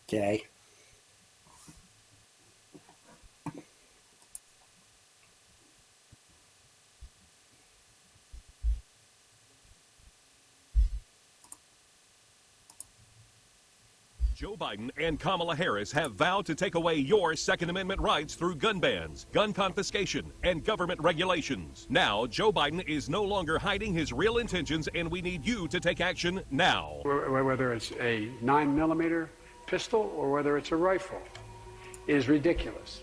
Okay. Joe Biden and Kamala Harris have vowed to take away your Second Amendment rights through gun bans, gun confiscation, and government regulations. Now, Joe Biden is no longer hiding his real intentions, and we need you to take action now. Whether it's a 9mm pistol or whether it's a rifle, is ridiculous.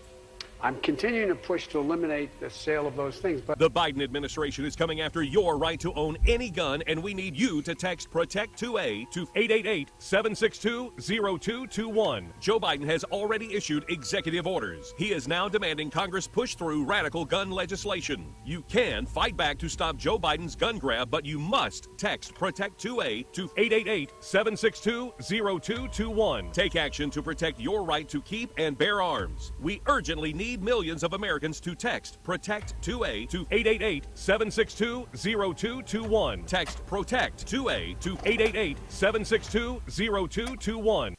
I'm continuing to push to eliminate the sale of those things. But the Biden administration is coming after your right to own any gun, and we need you to text PROTECT2A to 888-762-0221. Joe Biden has already issued executive orders. He is now demanding Congress push through radical gun legislation. You can fight back to stop Joe Biden's gun grab, but you must text PROTECT2A to 888-762-0221. Take action to protect your right to keep and bear arms. We urgently need millions of Americans to text PROTECT2A to 888-762-0221. Text PROTECT2A to 888-762-0221.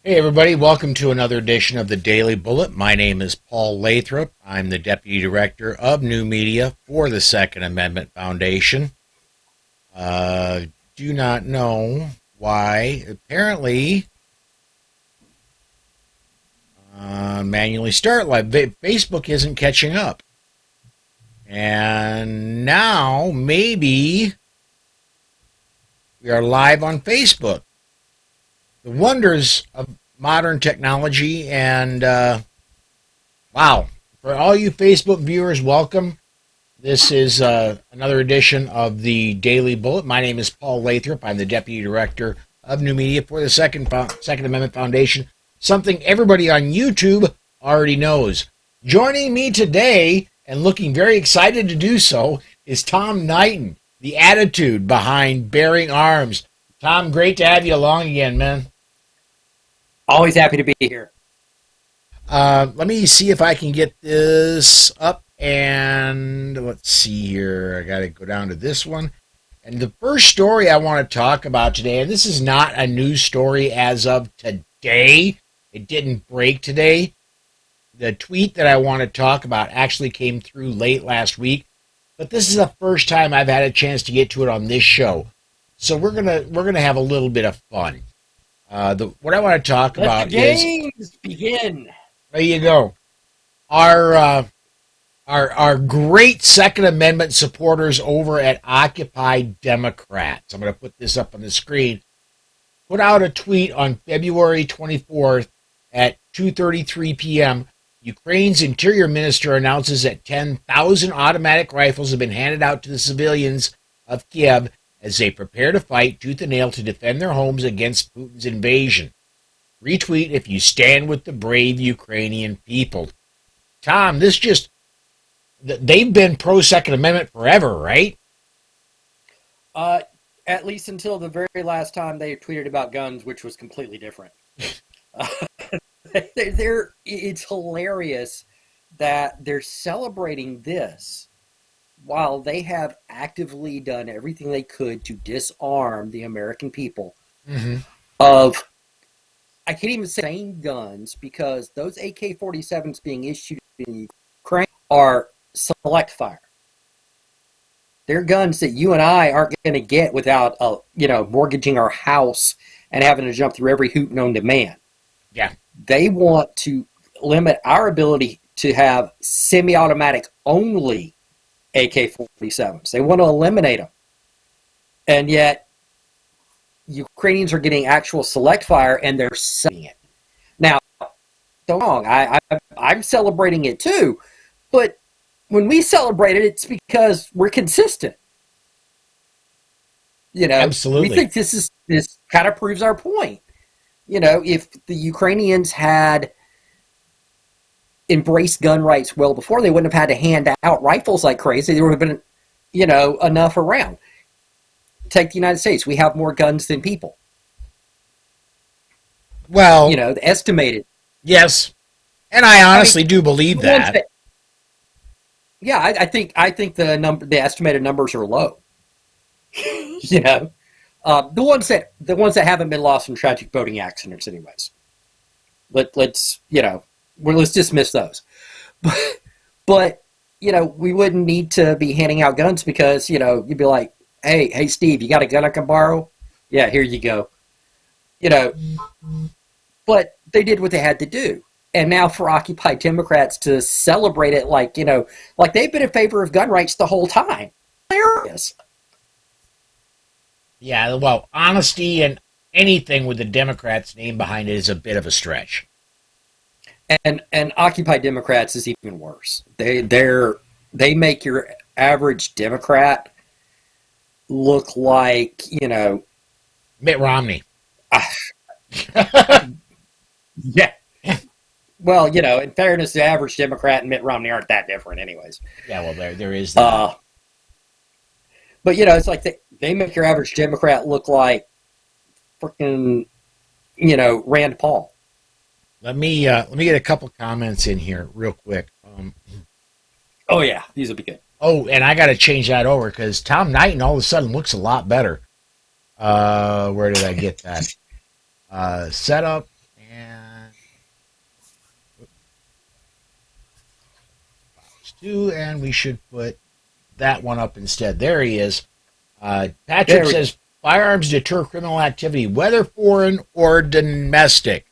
Hey everybody, welcome to another edition of the Daily Bullet. My name is Paul Lathrop. I'm the Deputy Director of New Media for the Second Amendment Foundation. Do not know why. Apparently, manually start live. Facebook isn't catching up. And now, maybe, we are live on Facebook. The wonders of modern technology, and wow. For all you Facebook viewers, welcome. This is another edition of the Daily Bullet. My name is Paul Lathrop. I'm the Deputy Director of New Media for the Second Amendment Foundation. Something everybody on YouTube already knows. Joining me today, and looking very excited to do so, is Tom Knighton, the attitude behind Bearing Arms. Tom, great to have you along again, man. Always happy to be here. Let me see if I can get this up, and let's see here. I got to go down to this one. And the first story I want to talk about today, and this is not a news story as of today. It didn't break today. The tweet that I want to talk about actually came through late last week, but this is the first time I've had a chance to get to it on this show. So we're gonna have a little bit of fun. What I want to talk about is... Let the games begin. There you go. Our great Second Amendment supporters over at Occupy Democrats, I'm going to put this up on the screen, put out a tweet on February 24th at 2:33 p.m. Ukraine's interior minister announces that 10,000 automatic rifles have been handed out to the civilians of Kiev as they prepare to fight tooth and nail to defend their homes against Putin's invasion. Retweet if you stand with the brave Ukrainian people. Tom, they've been pro-Second Amendment forever, right? At least until the very last time they tweeted about guns, which was completely different. It's hilarious that they're celebrating this while they have actively done everything they could to disarm the American people of, I can't even say guns, because those AK-47s being issued in Ukraine are select fire. They're guns that you and I aren't going to get without, mortgaging our house and having to jump through every hoop known to man. Yeah. They want to limit our ability to have semi-automatic only AK-47s. They want to eliminate them. And yet, Ukrainians are getting actual select fire, and they're selling it. Now, don't get me wrong, I'm celebrating it too, but when we celebrate it, it's because we're consistent. Absolutely. We think this kind of proves our point. If the Ukrainians had embraced gun rights well before, they wouldn't have had to hand out rifles like crazy. There would have been, enough around. Take the United States. We have more guns than people. Well, estimated. Yes. And I honestly do believe that. Yeah, I think the estimated numbers are low. The ones that haven't been lost in tragic boating accidents, anyways. Let's dismiss those. But we wouldn't need to be handing out guns because you'd be like, hey Steve, you got a gun I can borrow? Yeah, here you go. But they did what they had to do. And now for Occupy Democrats to celebrate it like they've been in favor of gun rights the whole time. Hilarious. Yeah, well, honesty and anything with the Democrats' name behind it is a bit of a stretch. And Occupy Democrats is even worse. They make your average Democrat look like, Mitt Romney. Yeah. Well, in fairness, the average Democrat and Mitt Romney aren't that different anyways. Yeah, well, there is that. But, it's like they make your average Democrat look like freaking, Rand Paul. Let me get a couple comments in here real quick. Oh, yeah. These will be good. Oh, and I got to change that over because Tom Knighton all of a sudden looks a lot better. Where did I get that? Setup and box 2, and we should put that one up instead. There he is. Patrick says, firearms deter criminal activity, whether foreign or domestic.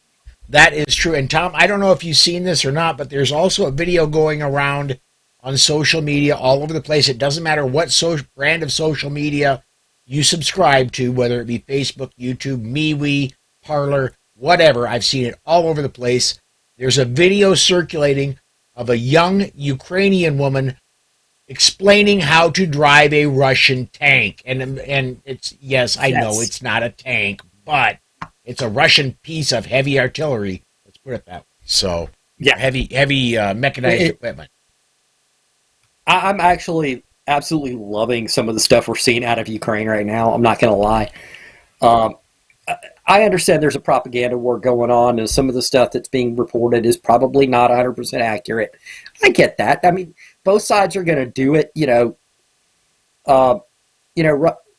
That is true. And Tom, I don't know if you've seen this or not, but there's also a video going around on social media all over the place. It doesn't matter what brand of social media you subscribe to, whether it be Facebook, YouTube, MeWe, Parler, whatever. I've seen it all over the place. There's a video circulating of a young Ukrainian woman explaining how to drive a Russian tank. And it's, yes, I know it's not a tank, but it's a Russian piece of heavy artillery. Let's put it that way. So, yeah, heavy mechanized equipment. I'm actually absolutely loving some of the stuff we're seeing out of Ukraine right now. I'm not going to lie. I understand there's a propaganda war going on, and some of the stuff that's being reported is probably not 100% accurate. I get that. I mean, both sides are going to do it.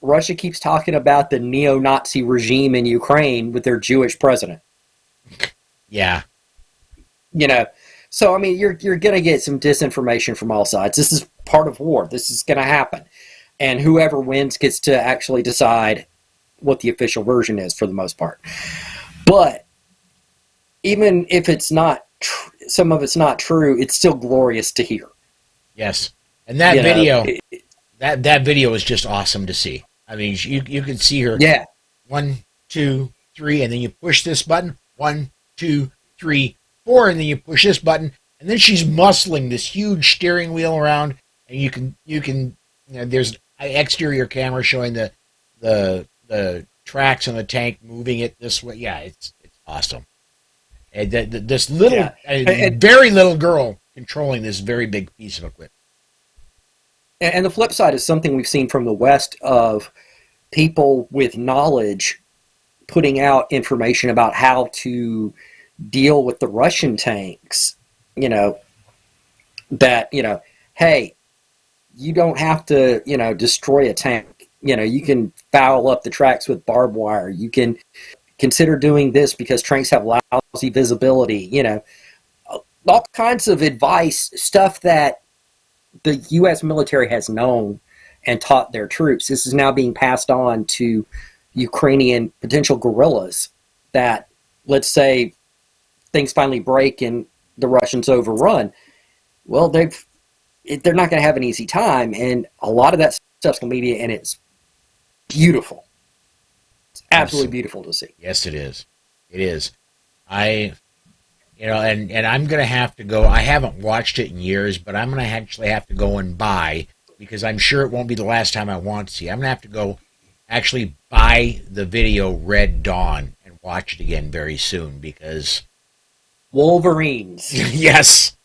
Russia keeps talking about the neo-Nazi regime in Ukraine with their Jewish president. Yeah. So I mean, you're going to get some disinformation from all sides. This is part of war. This is going to happen. And whoever wins gets to actually decide what the official version is for the most part. But even if it's not, some of it's not true, it's still glorious to hear. Yes. And that video, that video is just awesome to see. I mean, you can see her. Yeah. 1, 2, 3, and then you push this button. 1, 2, 3, 4, and then you push this button, and then she's muscling this huge steering wheel around, and you can there's an exterior camera showing the tracks on the tank moving it this way. Yeah, it's awesome. And this little, very little girl controlling this very big piece of equipment. And the flip side is something we've seen from the West of people with knowledge putting out information about how to deal with the Russian tanks, hey, you don't have to, destroy a tank. You can foul up the tracks with barbed wire. You can consider doing this because tanks have lousy visibility, all kinds of advice, stuff that the U.S. military has known and taught their troops. This is now being passed on to Ukrainian potential guerrillas that, let's say, things finally break and the Russians overrun. Well, they're not going to have an easy time, and a lot of that stuff's on media, and it's beautiful. It's absolutely beautiful to see. Yes, it is. It is. And I'm going to have to go. I haven't watched it in years, but I'm going to actually have to go and buy, because I'm sure it won't be the last time I want to see. I'm going to have to go actually buy the video Red Dawn and watch it again very soon, because Wolverines. Yes.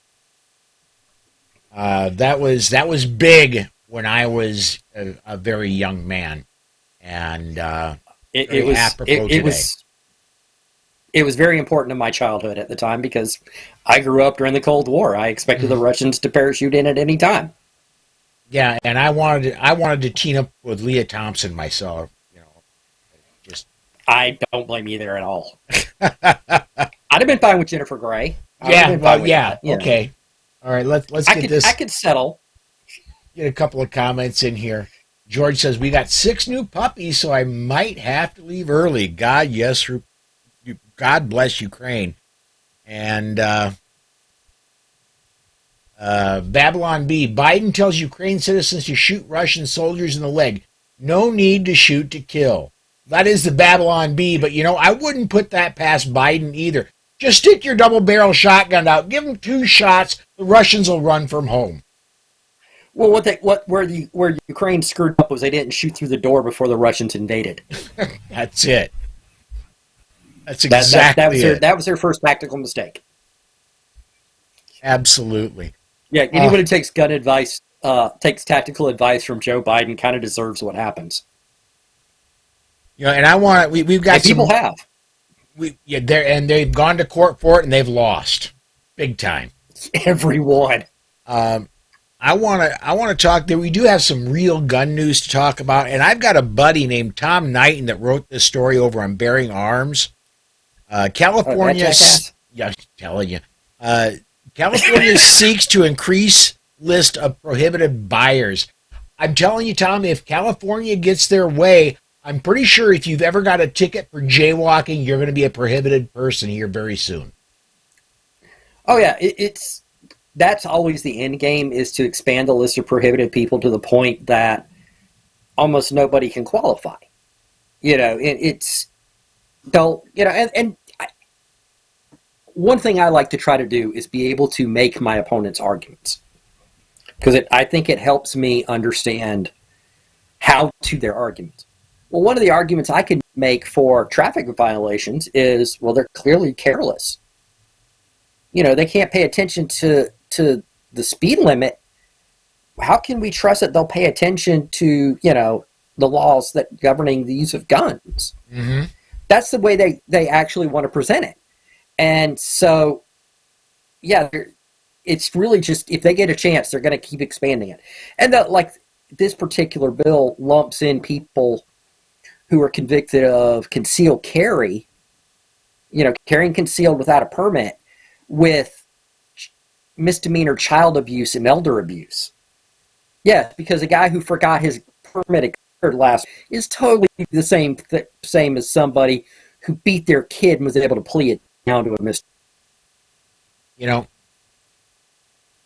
That was big when I was a very young man, and it was very important to my childhood at the time because I grew up during the Cold War. I expected the Russians to parachute in at any time. Yeah, and I wanted to team up with Leah Thompson myself, I don't blame you there at all. I'd have been fine with Jennifer Grey. Yeah. Okay. All right. Let's get this. I could settle. Get a couple of comments in here. George says we got 6 new puppies, so I might have to leave early. God, yes, God bless Ukraine. And Babylon B. Biden tells Ukraine citizens to shoot Russian soldiers in the leg. No need to shoot to kill. That is the Babylon B, but I wouldn't put that past Biden either. Just stick your double-barrel shotgun out. Give them 2 shots. The Russians will run from home. Well, where Ukraine screwed up was they didn't shoot through the door before the Russians invaded. That's it. That's exactly it. That was their first tactical mistake. Absolutely. Yeah, anyone who takes gun advice, takes tactical advice from Joe Biden, kind of deserves what happens. And I want we've got people have. And they've gone to court for it and they've lost big time. Everyone. I want to talk that we do have some real gun news to talk about, and I've got a buddy named Tom Knighton that wrote this story over on Bearing Arms. California, I'm telling you, California seeks to increase list of prohibited buyers. I'm telling you, Tom, if California gets their way, I'm pretty sure if you've ever got a ticket for jaywalking, you're going to be a prohibited person here very soon. Oh yeah, that's always the end game, is to expand the list of prohibited people to the point that almost nobody can qualify. One thing I like to try to do is be able to make my opponent's arguments, because I think it helps me understand how to their arguments. Well, one of the arguments I can make for traffic violations is, well, they're clearly careless. They can't pay attention to the speed limit. How can we trust that they'll pay attention to, the laws that governing the use of guns? Mm-hmm. That's the way they actually want to present it. And so, yeah, it's really just, if they get a chance, they're going to keep expanding it. And this particular bill lumps in people who are convicted of concealed carry, carrying concealed without a permit, with misdemeanor child abuse and elder abuse. Yeah, because a guy who forgot his permit last is totally the same as somebody who beat their kid and was able to plea it down to a misdemeanor.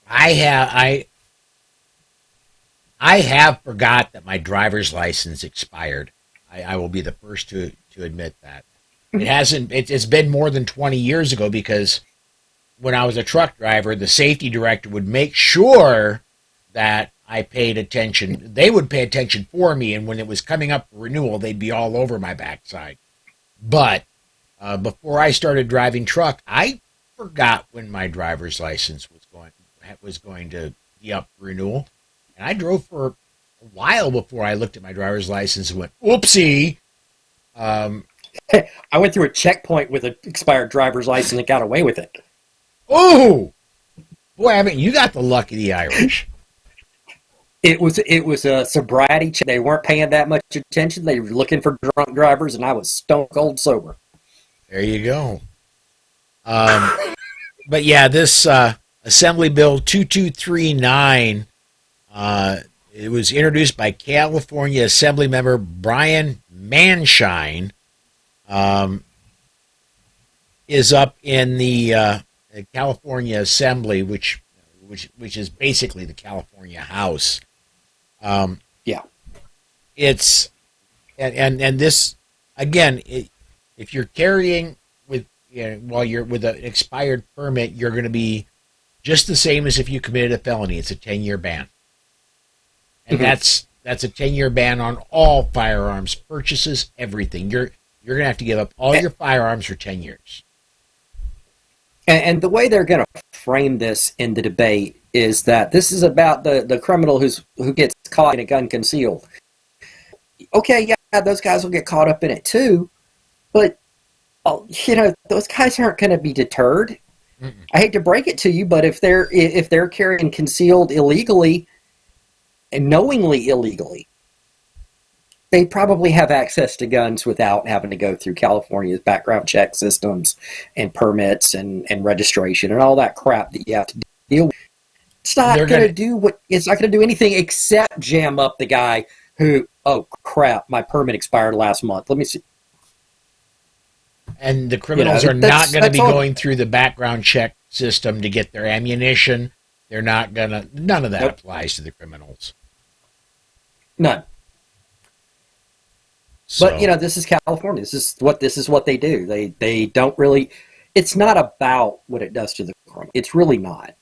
I have forgot that my driver's license expired. I will be the first to admit that. It hasn't. It's been more than 20 years ago, because when I was a truck driver, the safety director would make sure that I paid attention. They would pay attention for me, and when it was coming up for renewal, they'd be all over my backside. But before I started driving truck, I forgot when my driver's license was going to be up for renewal, and I drove for a while before I looked at my driver's license and went, "Oopsie." I went through a checkpoint with an expired driver's license and got away with it. Oh, boy, haven't you got the luck of the Irish? It was a sobriety check. They weren't paying that much attention. They were looking for drunk drivers, and I was stone cold sober. There you go. But yeah, this Assembly Bill 2239, it was introduced by California Assembly member Brian Manshine, is up in the California Assembly, which is basically the California House. Yeah, it's and this again, if you're carrying with while you're with an expired permit, you're going to be just the same as if you committed a felony. It's a 10-year ban, and that's a 10-year ban on all firearms purchases, everything. You're going to have to give up all your firearms for 10 years. And the way they're going to frame this in the debate is that this is about the criminal who gets caught in a gun concealed. Okay, yeah, those guys will get caught up in it too, but those guys aren't going to be deterred. Mm-mm. I hate to break it to you, but if they're carrying concealed illegally and knowingly illegally, they probably have access to guns without having to go through California's background check systems and permits and registration and all that crap that you have to deal with. It's not going to it's not going to do anything except jam up the guy who, oh crap, my permit expired last month. Let me see. And the criminals are not going to be going through the background check system to get their ammunition. They're not going to, none of that applies to the criminals. None. So. But, this is California. This is what they do. They don't really, it's not about what it does to the criminal. It's really not.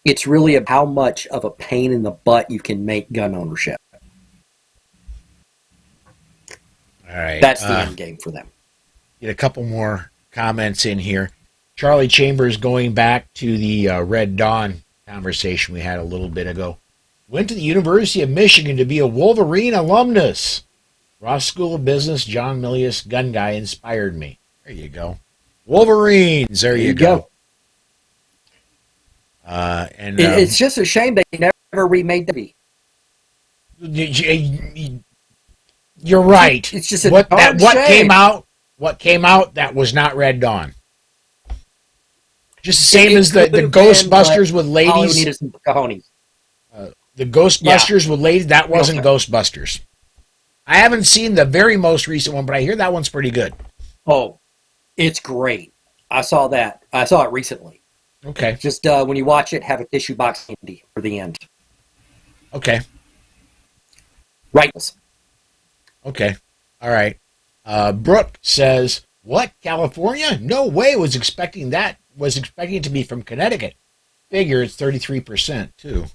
It's really about how much of a pain in the butt you can make gun ownership. All right. That's the end game for them. Get a couple more comments in here. Charlie Chambers, going back to the Red Dawn conversation we had a little bit ago. Went to the University of Michigan to be a Wolverine alumnus. Ross School of Business, John Milius, gun guy, inspired me. There you go. Wolverines, there you go. And it's just a shame they never remade the movie. You're right. It's just a what shame. came out that was not Red Dawn. Just the same as the Ghostbusters with ladies. All we need is some cojones. The Ghostbusters with ladies, that wasn't Ghostbusters. I haven't seen the very most recent one, but I hear that one's pretty good. Oh, it's great. I saw that. I saw it recently. Okay. Just when you watch it, have a tissue box handy for the end. Okay. Right. Okay. All right. Brooke says, what, California? No way was expecting that. Was expecting it to be from Connecticut. Figure it's 33% too.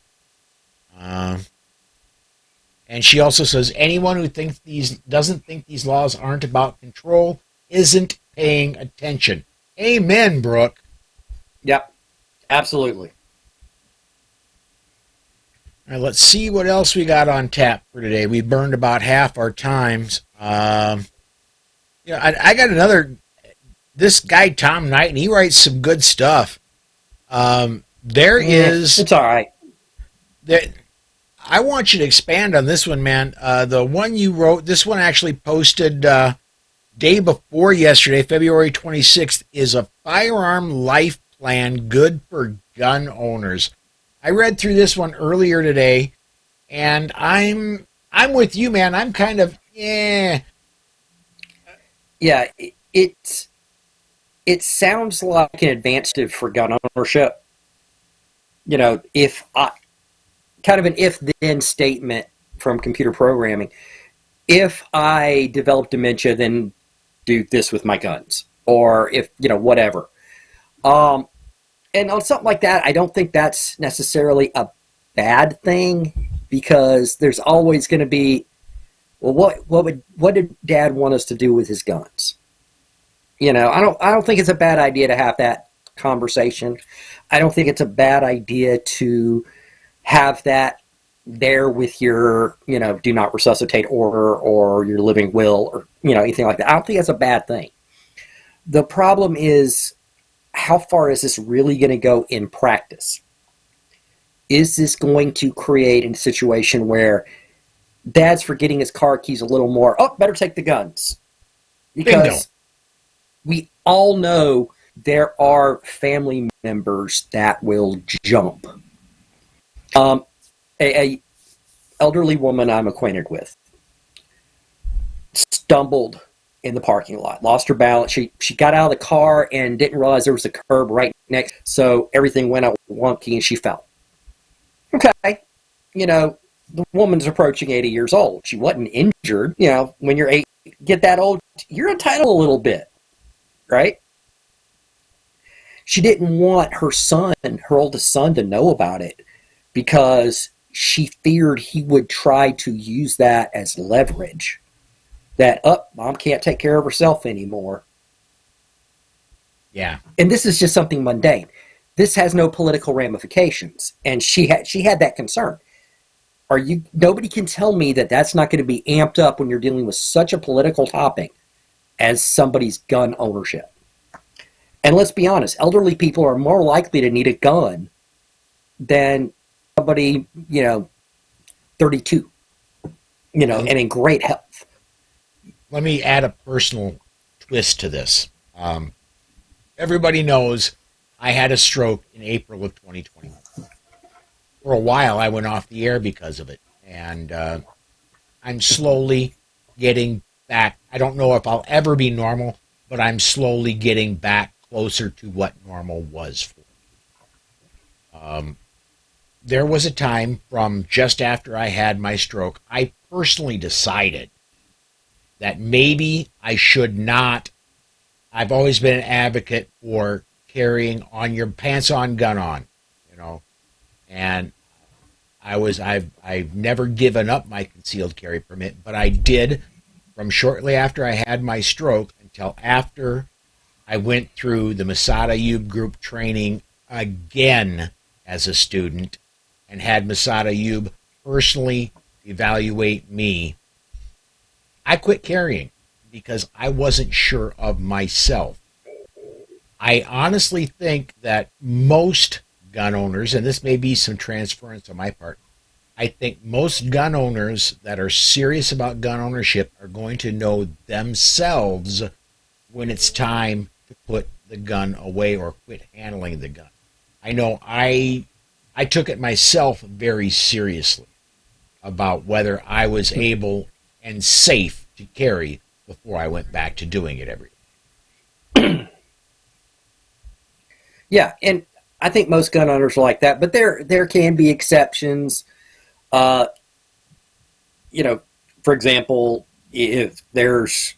And she also says, anyone who doesn't think these laws aren't about control isn't paying attention. Amen, Brooke. Yep. Absolutely. All right, let's see what else we got on tap for today. We burned about half our times. I got another. This guy Tom Knighton, he writes some good stuff. It's all right. I want you to expand on this one, man. The one you wrote, this one actually posted day before yesterday, February 26th, is a firearm life plan good for gun owners. I read through this one earlier today, and I'm with you, man. I'm kind of Yeah, it sounds like an advancement for gun ownership. Kind of an if-then statement from computer programming. If I develop dementia, then do this with my guns, or if whatever. And on something like that, I don't think that's necessarily a bad thing, because there's always going to be, well, what did Dad want us to do with his guns? I don't think it's a bad idea to have that conversation. I don't think it's a bad idea to have that there with your, do not resuscitate order or your living will or, anything like that. I don't think that's a bad thing. The problem is, how far is this really going to go in practice? Is this going to create a situation where Dad's forgetting his car keys a little more? Oh, better take the guns. Because we all know there are family members that will jump. A elderly woman I'm acquainted with stumbled in the parking lot, lost her balance. She got out of the car and didn't realize there was a curb right next, so everything went out wonky and she fell. Okay, the woman's approaching 80 years old. She wasn't injured. When you're get that old, you're entitled a little bit, right? She didn't want her oldest son, to know about it, because she feared he would try to use that as leverage. That, Mom can't take care of herself anymore. Yeah. And this is just something mundane. This has no political ramifications. And she had that concern. Nobody can tell me that that's not going to be amped up when you're dealing with such a political topic as somebody's gun ownership. And let's be honest, elderly people are more likely to need a gun than somebody, 32. and in great health. Let me add a personal twist to this. Everybody knows I had a stroke in April of 2021. For a while, I went off the air because of it. And I'm slowly getting back. I don't know if I'll ever be normal, but I'm slowly getting back closer to what normal was for me. There was a time from just after I had my stroke, I personally decided that maybe I should not. I've always been an advocate for carrying on your pants on, gun on, and I've never given up my concealed carry permit, but I did from shortly after I had my stroke until after I went through the Masada Ayub group training again as a student and had Masada Ayub personally evaluate me. I quit carrying because I wasn't sure of myself. I honestly think that most gun owners, and this may be some transference on my part, I think most gun owners that are serious about gun ownership are going to know themselves when it's time to put the gun away or quit handling the gun. I know I took it myself very seriously about whether I was able and safe to carry before I went back to doing it every day. Yeah, and I think most gun owners are like that, but there can be exceptions. For example, if there's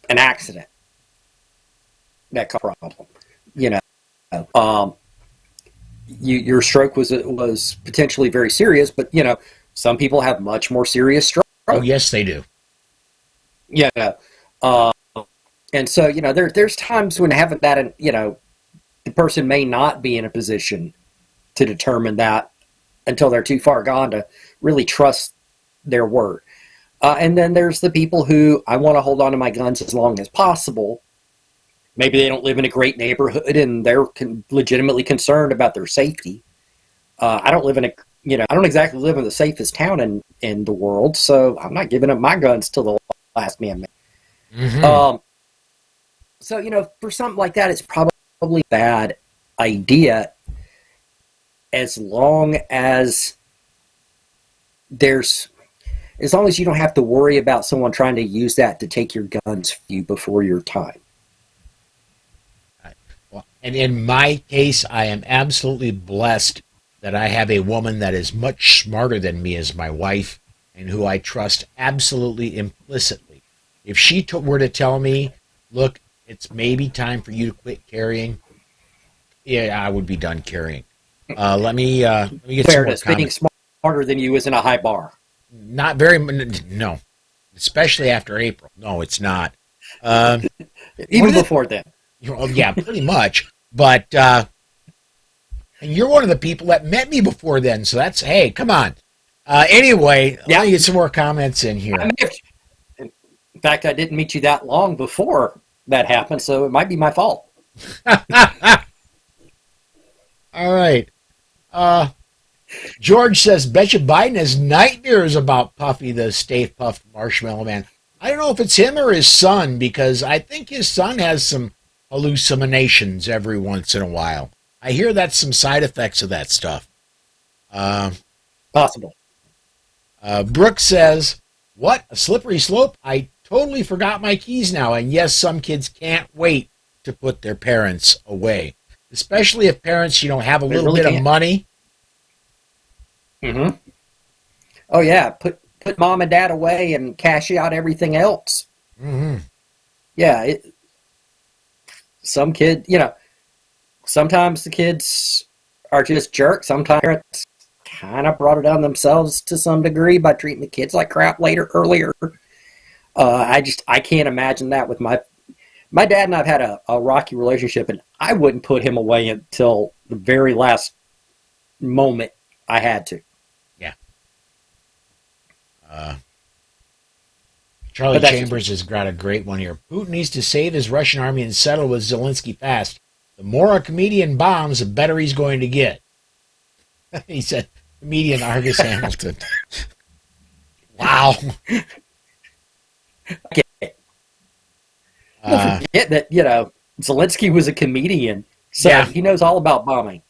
an accident that causes a problem, your stroke was potentially very serious, but some people have much more serious stroke. Oh, yes, they do. Yeah, and so there's times when having that, the person may not be in a position to determine that until they're too far gone to really trust their word. And then there's the people who, I want to hold on to my guns as long as possible. Maybe they don't live in a great neighborhood and they're legitimately concerned about their safety. I don't live in I don't exactly live in the safest town in the world, so I'm not giving up my guns till the last man. Mm-hmm. So, for something like that, it's probably a bad idea as long as you don't have to worry about someone trying to use that to take your guns from you before your time. Well, and in my case, I am absolutely blessed that I have a woman that is much smarter than me as my wife and who I trust absolutely implicitly. If she were to tell me, look, it's maybe time for you to quit carrying, yeah, I would be done carrying. Let me get Fairness, some more being smarter than you isn't a high bar. Not very, no. Especially after April. No, it's not. Even before then. Yeah, pretty much. But, and you're one of the people that met me before then, so that's, hey, come on. Anyway, let me get some more comments in here. In fact, I didn't meet you that long before that happened, so it might be my fault. All right. George says, betcha Biden has nightmares about Puffy, the Stay Puft Marshmallow Man. I don't know if it's him or his son, because I think his son has some hallucinations every once in a while. I hear that's some side effects of that stuff. Possible. Brooke says, what? A slippery slope? I totally forgot my keys now. And yes, some kids can't wait to put their parents away. Especially if parents, have a little bit of money. Mm-hmm. Oh, yeah. Put mom and dad away and cash out everything else. Mm-hmm. Yeah. Some kid, sometimes the kids are just jerks. Sometimes parents kind of brought it on themselves to some degree by treating the kids like crap earlier. I can't imagine that with my dad and I've had a rocky relationship, and I wouldn't put him away until the very last moment I had to. Yeah. Charlie Chambers has got a great one here. Putin needs to save his Russian army and settle with Zelensky fast. The more a comedian bombs, the better he's going to get. He said, comedian Argus Hamilton. Wow. Okay. Don't forget that, Zelensky was a comedian, so Yeah. he knows all about bombing.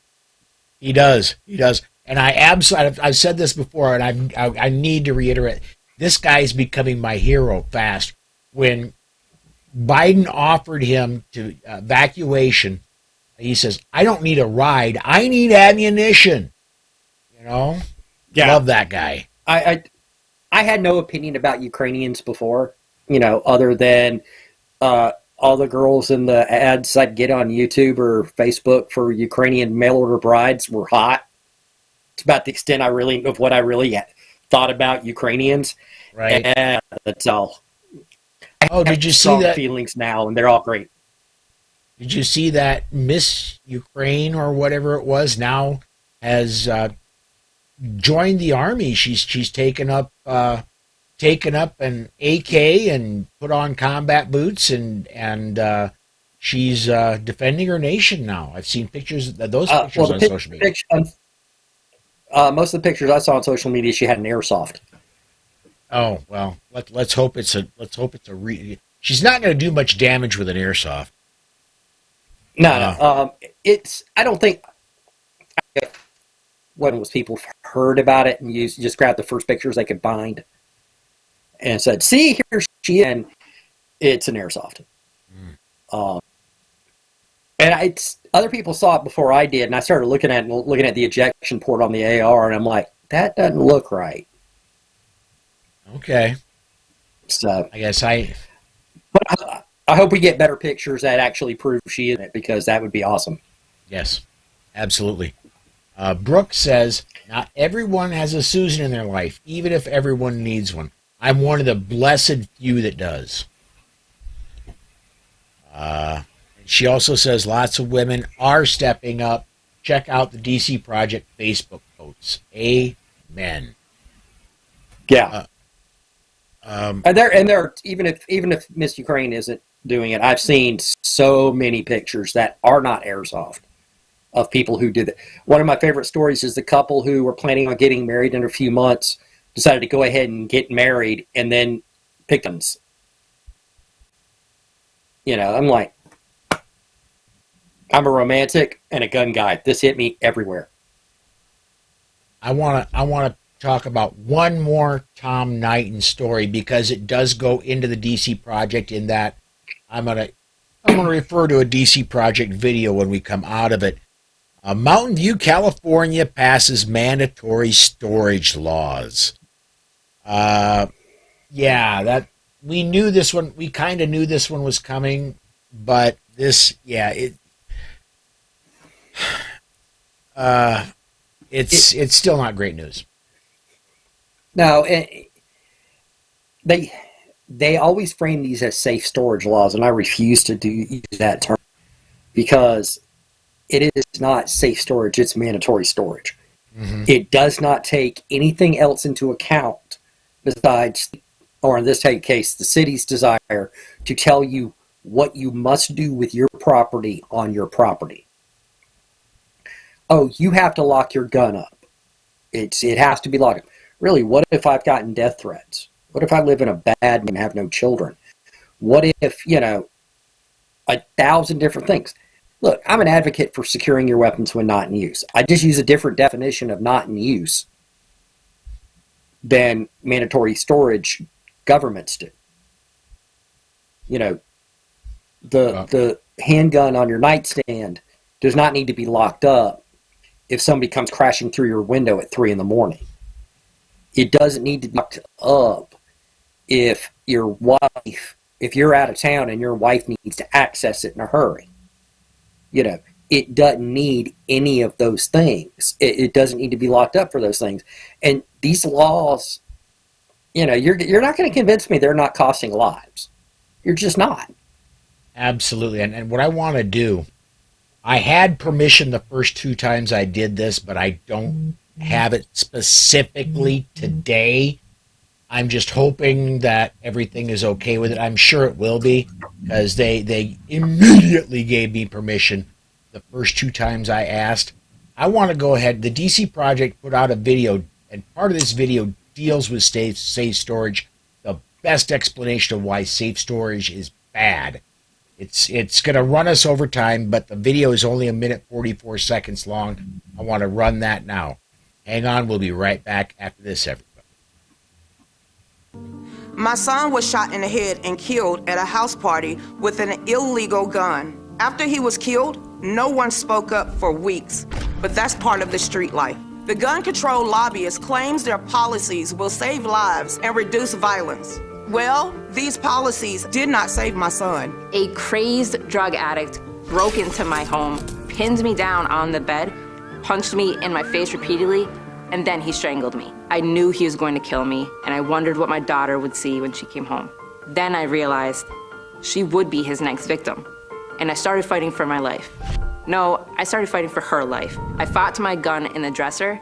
He does. He does. And I've said this before, and I need to reiterate. This guy's becoming my hero fast. When Biden offered him to evacuation, he says, "I don't need a ride. I need ammunition." You know, love that guy. I had no opinion about Ukrainians before, other than all the girls in the ads I'd get on YouTube or Facebook for Ukrainian mail order brides were hot. It's about the extent of what I really thought about Ukrainians. Right. And that's all. Oh, did you see Strong that? feelings now, and they're all great. Did you see that Miss Ukraine or whatever it was now has joined the army? She's taken up an AK and put on combat boots and she's defending her nation now. I've seen pictures those pictures on social media. Most of the pictures I saw on social media, she had an airsoft. Oh well, let's hope it's a she's not going to do much damage with an airsoft. No. I don't think when was people heard about it and just grabbed the first pictures they could find and said, "See, here she is," and it's an airsoft. And other people saw it before I did, and I started looking at the ejection port on the AR, and I'm like, that doesn't look right. Okay. So But I hope we get better pictures that actually prove she is in it, because that would be awesome. Yes, absolutely. Brooke says, not everyone has a Susan in their life, even if everyone needs one. I'm one of the blessed few that does. She also says lots of women are stepping up. Check out the DC Project Facebook posts. Amen. Yeah. And there, even if Miss Ukraine isn't doing it, I've seen so many pictures that are not airsoft of people who did it. One of my favorite stories is the couple who were planning on getting married in a few months decided to go ahead and get married and then pick guns. I'm like, I'm a romantic and a gun guy. This hit me everywhere. I want to talk about one more Tom Knighton story because it does go into the DC Project in that I'm gonna refer to a DC Project video when we come out of it. Mountain View, California passes mandatory storage laws. Yeah, that we knew this one. We kind of knew this one was coming, but it's still not great news. No, they always frame these as safe storage laws, and I refuse to use that term because it is not safe storage, it's mandatory storage. Mm-hmm. It does not take anything else into account besides, or in this case, the city's desire to tell you what you must do with your property on your property. Oh, you have to lock your gun up. It has to be locked up. Really, what if I've gotten death threats? What if I live in a bad and have no children? What if, 1,000 different things? Look, I'm an advocate for securing your weapons when not in use. I just use a different definition of not in use than mandatory storage governments do. The handgun on your nightstand does not need to be locked up if somebody comes crashing through your window at 3 a.m. It doesn't need to be locked up if you're out of town and your wife needs to access it in a hurry. It doesn't need any of those things. It doesn't need to be locked up for those things. And these laws, you're not going to convince me they're not costing lives. You're just not. Absolutely. And what I want to do, I had permission the first 2 times I did this, but I don't have it specifically today. I'm just hoping that everything is okay with it. I'm sure it will be, because they immediately gave me permission the first 2 times I asked. I want to go ahead. The DC Project put out a video, and part of this video deals with safe storage, the best explanation of why safe storage is bad. It's going to run us over time, but the video is only 1:44 seconds long. I want to run that now. Hang on, we'll be right back after this, everybody. My son was shot in the head and killed at a house party with an illegal gun. After he was killed, no one spoke up for weeks, but that's part of the street life. The gun control lobbyist claims their policies will save lives and reduce violence. Well, these policies did not save my son. A crazed drug addict broke into my home, pinned me down on the bed, punched me in my face repeatedly, and then he strangled me. I knew he was going to kill me, and I wondered what my daughter would see when she came home. Then I realized she would be his next victim, and I started fighting for my life. No, I started fighting for her life. I fought to my gun in the dresser.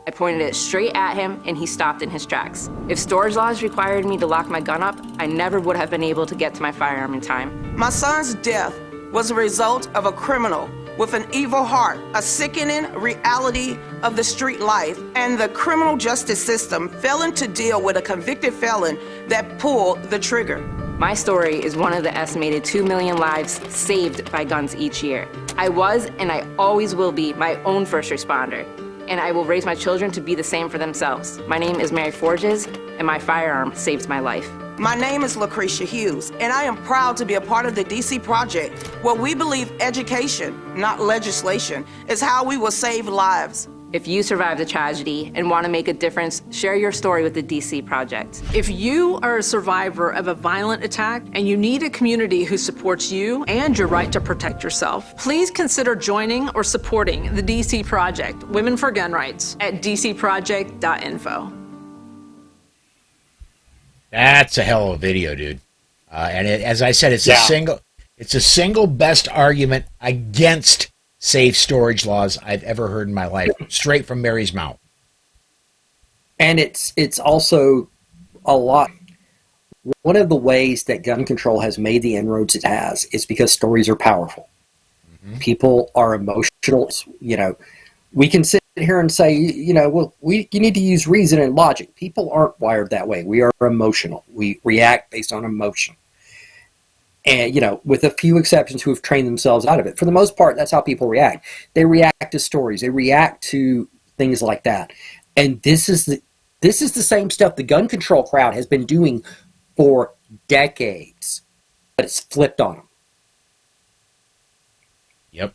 I pointed it straight at him, and he stopped in his tracks. If storage laws required me to lock my gun up, I never would have been able to get to my firearm in time. My son's death was a result of a criminal with an evil heart, a sickening reality of the street life, and the criminal justice system failing to deal with a convicted felon that pulled the trigger. My story is one of the estimated 2 million lives saved by guns each year. I was, and I always will be, my own first responder, and I will raise my children to be the same for themselves. My name is Mary Forges, and my firearm saved my life. My name is Lucretia Hughes, and I am proud to be a part of the DC Project, where we believe education, not legislation, is how we will save lives. If you survived a tragedy and want to make a difference, share your story with the DC Project. If you are a survivor of a violent attack and you need a community who supports you and your right to protect yourself, please consider joining or supporting the DC Project, Women for Gun Rights, at dcproject.info. That's a hell of a video, dude. As I said, it's a single best argument against safe storage laws I've ever heard in my life, straight from Mary's mouth. And it's also a lot. One of the ways that gun control has made the inroads it has is because stories are powerful. Mm-hmm. People are emotional. We can sit here and say, you need to use reason and logic. People aren't wired that way. We are emotional. We react based on emotion. And, with a few exceptions who have trained themselves out of it. For the most part, that's how people react. They react to stories. They react to things like that. And this is the same stuff the gun control crowd has been doing for decades. But it's flipped on them. Yep.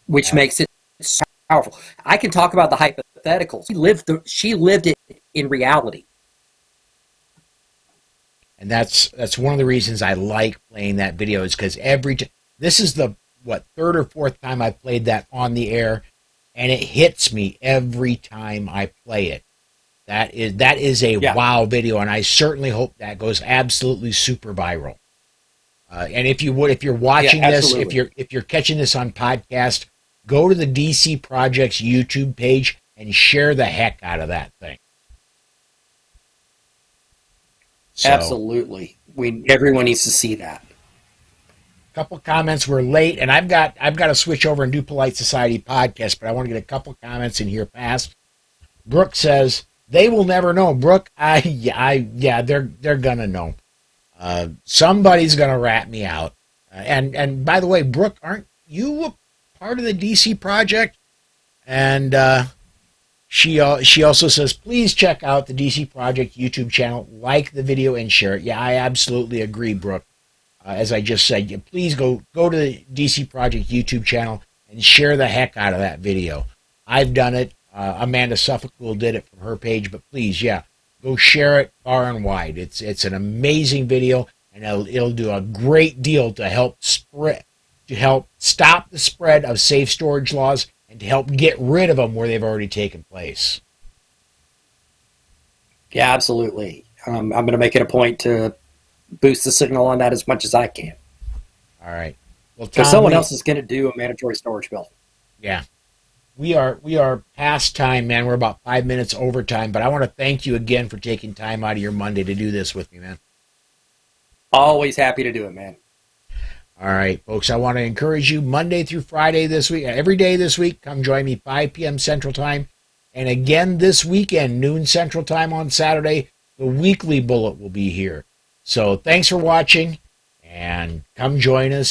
Which makes it so powerful. I can talk about the hypotheticals. She lived it in reality. And that's one of the reasons I like playing that video, is because this is the third or fourth time I played that on the air, and it hits me every time I play it. That is a wow video, and I certainly hope that goes absolutely super viral. And if you're watching this, if you're catching this on podcast, go to the DC Project's YouTube page and share the heck out of that thing. So, absolutely. Everyone needs to see that. A couple comments were late, and I've got to switch over and do Polite Society podcast, but I want to get a couple comments in here fast. Brooke says, they will never know. Brooke, they're gonna know. Somebody's gonna rat me out. And by the way, Brooke, aren't you a part of the DC Project? And she also says, please check out the DC Project YouTube channel, like the video, and share it. Yeah, I absolutely agree, Brooke. As I just said, please go to the DC Project YouTube channel and share the heck out of that video. I've done it. Amanda Suffolk did it from her page, but please, go share it far and wide. It's an amazing video, and it'll do a great deal to help stop the spread of safe storage laws and to help get rid of them where they've already taken place. Yeah, absolutely. I'm going to make it a point to boost the signal on that as much as I can. All right. Well, because someone else is going to do a mandatory storage bill. Yeah. We are past time, man. We're about 5 minutes over time, but I want to thank you again for taking time out of your Monday to do this with me, man. Always happy to do it, man. All right, folks, I want to encourage you Monday through Friday this week, every day this week, come join me 5 p.m. Central Time, And again this weekend, noon Central Time on Saturday, the weekly bullet will be here. So thanks for watching, and come join us